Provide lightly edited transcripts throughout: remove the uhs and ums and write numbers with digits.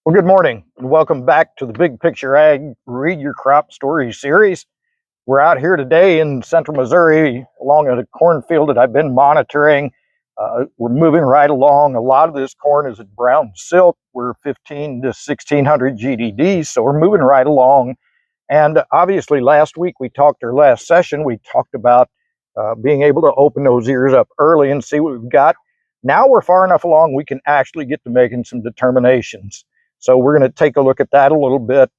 Well, good morning and welcome back to the Big Picture Ag Read Your Crop Stories series. We're out here today in central Missouri along a cornfield that I've been monitoring. We're moving right along. A lot of this corn is at brown silk. We're 15 to 1600 GDD, so we're moving right along. And obviously last week last session, we talked about being able to open those ears up early and see what we've got. Now we're far enough along we can actually get to making some determinations. So we're going to take a look at that a little bit.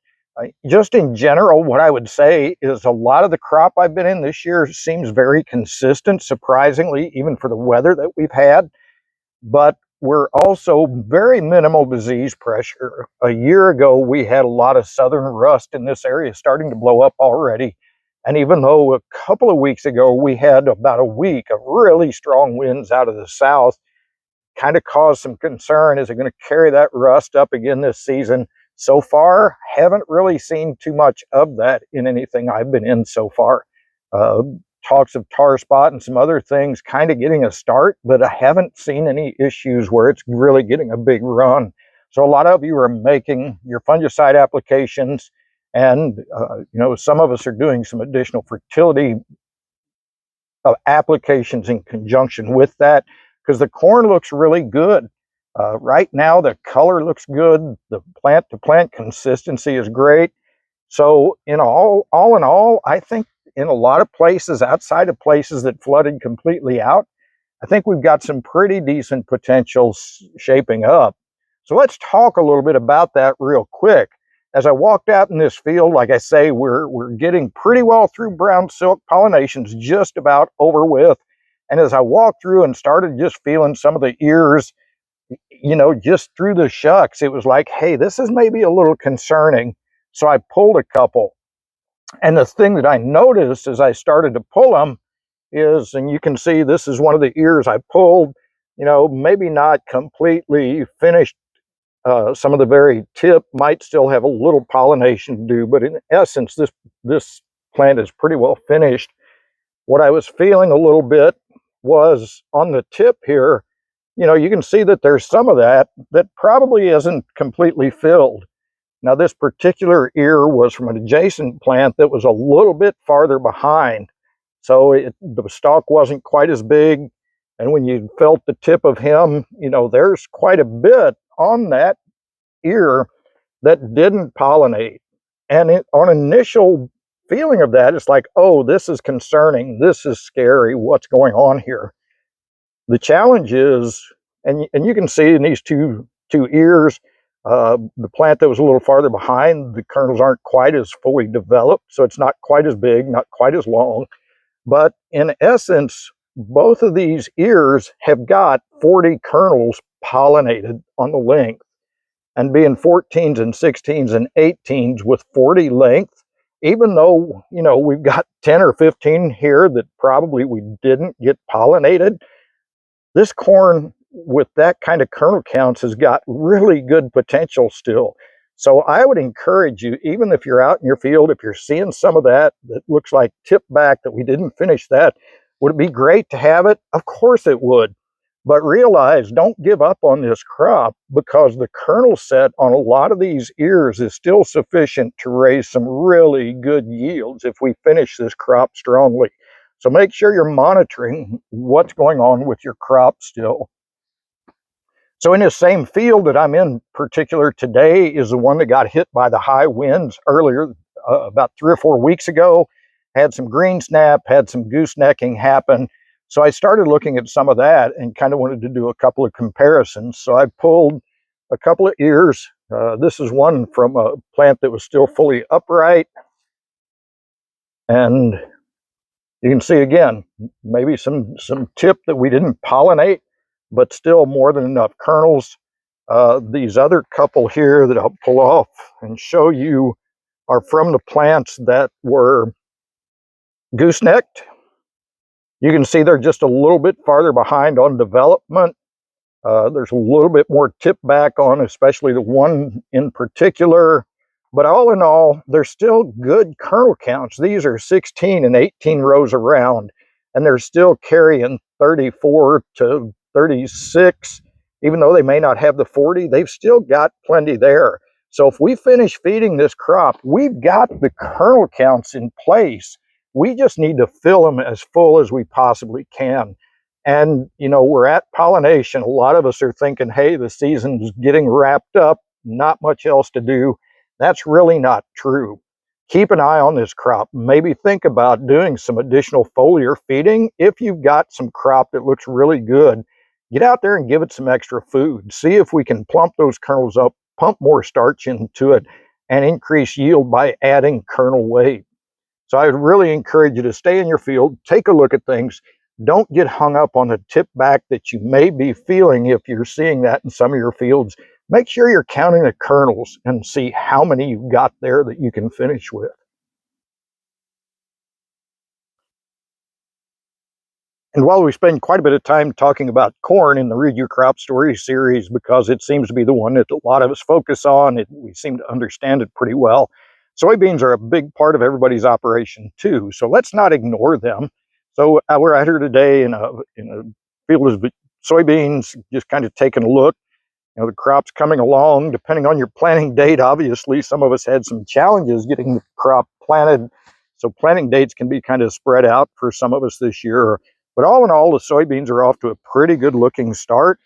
Just in general, what I would say is a lot of the crop I've been in this year seems very consistent, surprisingly, even for the weather that we've had. But we're also very minimal disease pressure. A year ago, we had a lot of southern rust in this area starting to blow up already. And even though a couple of weeks ago, we had about a week of really strong winds out of the south, kind of caused some concern. Is it going to carry that rust up again this season? So far, haven't really seen too much of that in anything I've been in so far. Talks of tar spot and some other things kind of getting a start, but I haven't seen any issues where it's really getting a big run. So a lot of you are making your fungicide applications, and some of us are doing some additional fertility applications in conjunction with that, because the corn looks really good. Right now, the color looks good. The plant-to-plant consistency is great. So in all in all, I think in a lot of places, outside of places that flooded completely out, I think we've got some pretty decent potentials shaping up. So let's talk a little bit about that real quick. As I walked out in this field, like I say, we're getting pretty well through brown silk. Pollination's just about over with. And as I walked through and started just feeling some of the ears, just through the shucks, it was like, hey, this is maybe a little concerning. So I pulled a couple. And the thing that I noticed as I started to pull them is, and you can see this is one of the ears I pulled, maybe not completely finished. Some of the very tip might still have a little pollination to do, but in essence, this plant is pretty well finished. What I was feeling a little bit was on the tip here, you can see that there's some of that probably isn't completely filled. Now, this particular ear was from an adjacent plant that was a little bit farther behind. So the stalk wasn't quite as big. And when you felt the tip of him, there's quite a bit on that ear that didn't pollinate. And on initial feeling of that, it's like, oh, this is concerning. This is scary. What's going on here? The challenge is, and you can see in these two ears, the plant that was a little farther behind, the kernels aren't quite as fully developed, so it's not quite as big, not quite as long. But in essence, both of these ears have got 40 kernels pollinated on the length. And being 14s and 16s and 18s with 40 length, even though, we've got 10 or 15 here that probably we didn't get pollinated, this corn with that kind of kernel counts has got really good potential still. So I would encourage you, even if you're out in your field, if you're seeing some of that looks like tip back, that we didn't finish that, would it be great to have it? Of course it would. But realize, don't give up on this crop, because the kernel set on a lot of these ears is still sufficient to raise some really good yields if we finish this crop strongly. So make sure you're monitoring what's going on with your crop still. So in this same field that I'm in particular today is the one that got hit by the high winds earlier, about 3 or 4 weeks ago. Had some green snap, had some goosenecking happen. So I started looking at some of that and kind of wanted to do a couple of comparisons. So I pulled a couple of ears. This is one from a plant that was still fully upright. And you can see again, maybe some tip that we didn't pollinate, but still more than enough kernels. These other couple here that I'll pull off and show you are from the plants that were goosenecked. You can see they're just a little bit farther behind on development. There's a little bit more tip back on, especially the one in particular. But all in all, they're still good kernel counts. These are 16 and 18 rows around, and they're still carrying 34 to 36 even though they may not have the 40, they've still got plenty there. So if we finish feeding this crop, we've got the kernel counts in place. We just need to fill them as full as we possibly can. And, you know, we're at pollination. A lot of us are thinking, hey, the season's getting wrapped up, not much else to do. That's really not true. Keep an eye on this crop. Maybe think about doing some additional foliar feeding. If you've got some crop that looks really good, get out there and give it some extra food. See if we can plump those kernels up, pump more starch into it, and increase yield by adding kernel weight. So I would really encourage you to stay in your field, take a look at things. Don't get hung up on the tip back that you may be feeling if you're seeing that in some of your fields. Make sure you're counting the kernels and see how many you've got there that you can finish with. And while we spend quite a bit of time talking about corn in the Read Your Crop Story series, because it seems to be the one that a lot of us focus on, we seem to understand it pretty well, soybeans are a big part of everybody's operation too. So let's not ignore them. So we're out here today in a field of soybeans, just kind of taking a look. You know, the crop's coming along. Depending on your planting date, obviously, some of us had some challenges getting the crop planted. So planting dates can be kind of spread out for some of us this year. But all in all, the soybeans are off to a pretty good looking start.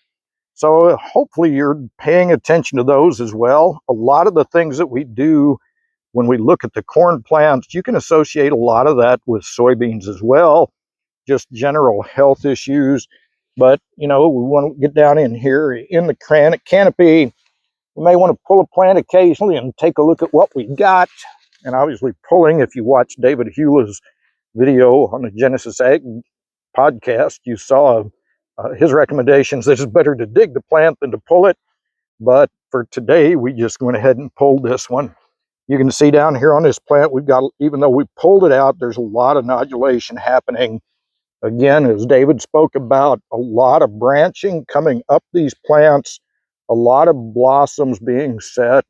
So hopefully you're paying attention to those as well. A lot of the things that we do when we look at the corn plants, you can associate a lot of that with soybeans as well, just general health issues. But, you know, we want to get down in here in the canopy. We may want to pull a plant occasionally and take a look at what we got. And obviously pulling, if you watch David Hewlett's video on the Genesis Ag podcast, you saw his recommendations that it's better to dig the plant than to pull it. But for today, we just went ahead and pulled this one. You can see down here on this plant, we've got, even though we pulled it out, there's a lot of nodulation happening. Again, as David spoke about, a lot of branching coming up these plants, a lot of blossoms being set.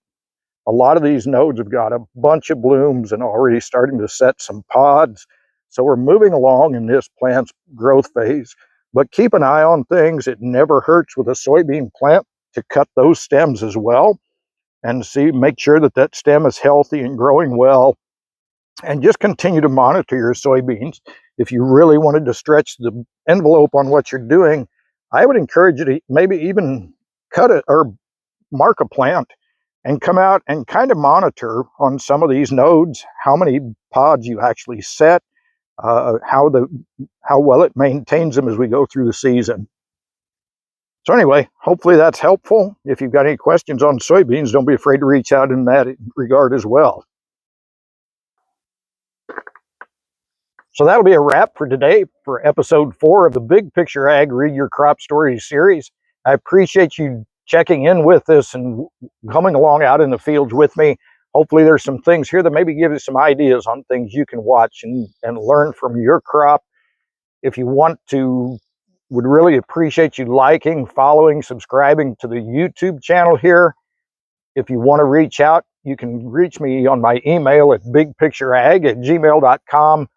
A lot of these nodes have got a bunch of blooms and already starting to set some pods. So we're moving along in this plant's growth phase. But keep an eye on things. It never hurts with a soybean plant to cut those stems as well and make sure that that stem is healthy and growing well. And just continue to monitor your soybeans. If you really wanted to stretch the envelope on what you're doing, I would encourage you to maybe even cut it or mark a plant and come out and kind of monitor on some of these nodes how many pods you actually set, how well it maintains them as we go through the season. So anyway, hopefully that's helpful. If you've got any questions on soybeans, don't be afraid to reach out in that regard as well. So that'll be a wrap for today for episode 4 of the Big Picture Ag Read Your Crop Stories series. I appreciate you checking in with us and coming along out in the fields with me. Hopefully there's some things here that maybe give you some ideas on things you can watch and learn from your crop. If you want to, would really appreciate you liking, following, subscribing to the YouTube channel here. If you want to reach out, you can reach me on my email at bigpictureag@gmail.com.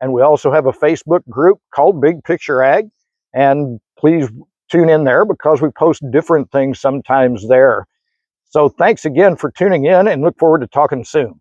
And we also have a Facebook group called Big Picture Ag. And please tune in there because we post different things sometimes there. So thanks again for tuning in and look forward to talking soon.